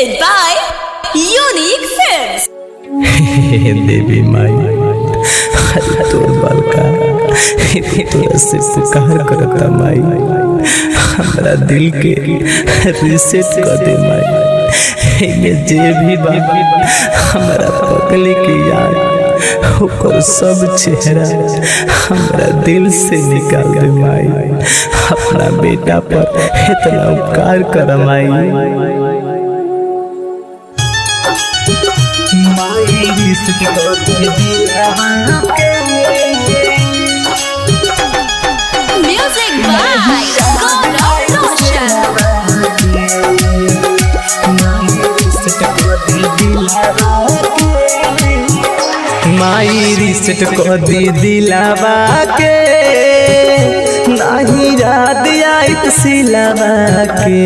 presented by Unique Films। देवी माई तोर बालका तोरा से पुकार करता माई, हमरा दिल के रिसेट कर दे माई। में जे भी बात हमरा पगली की याद ओकर सब चेहरा हमरा दिल से निकाल दे माई। अपना बेटा पर इतना उपकार कर माई। Music by Gaurav Roshan। Mai reset को दी दिलावा के, नहीं याद आइत सिलावा के।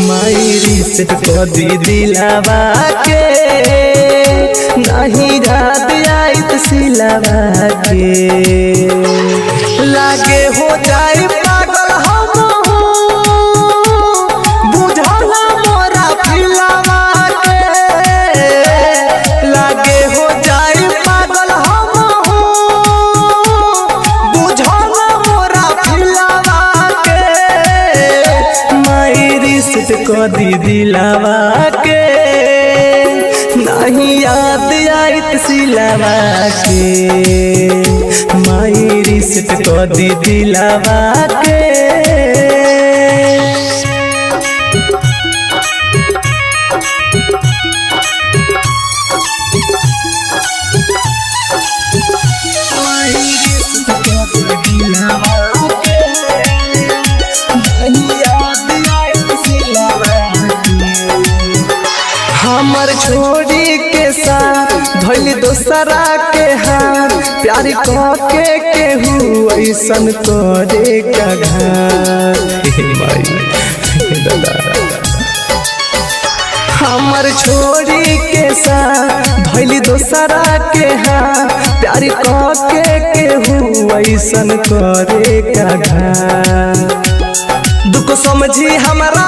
माई रिसेट को दी दिलावा के, नहीं याद आइत सिलावा के। लागे हो जाए पागल हम बुझला मोरा फिलावा के। लागे हो जाए पागल हम बुझला मोरा फिलावा के। माई रिसेट को दी दिलावा के, नहीं याद आइत सिलावा के। माई रिसेट को दी दिलावा के। हमर छोड़ी के साथ धोली दोसरा के हाथ, प्यार के केहू ऐसन करे का घात। हमर छोड़ी के साथ धोली दोसरा के हाथ, प्यार के केहू ऐसन करे का घात। दुख समझी हमरा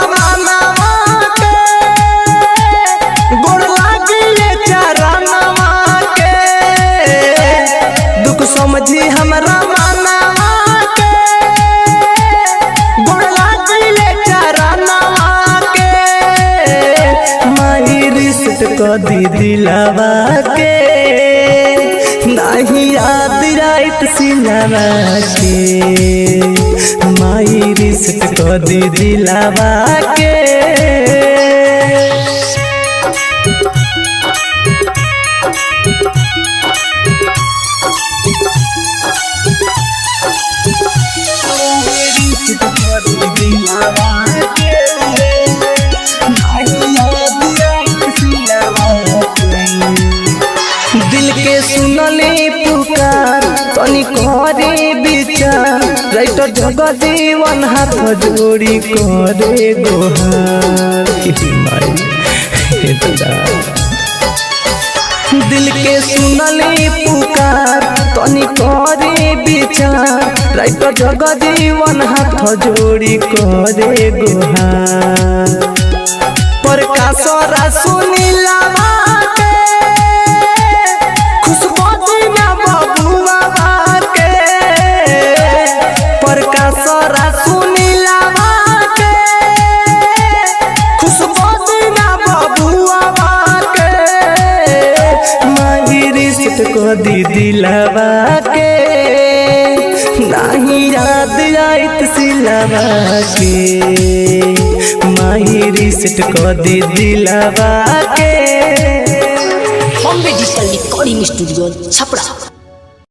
समझी हमरा मानवा के, गोड़ लागले चरणवा के। माई रिसेट को दी दिलावा के, नहीं याद आइत सिलावा के। माई रिसेट को दी दिलावा के। दिल के सुनले पुकार तनी करे विचार, राइटर जगजीवन हाथ जोड़ी करे गोहार। दिल के सुनले पुकार तनी करे विचार, राइटर जगजीवन हाथ जोड़ी करे गोहार। प्रकाश सुनीला को दी दिलावा के, नहीं याद आइत सिलावा के। माई रिसेट को दी दिलावा के। Bombay digital recording studio Chhapra.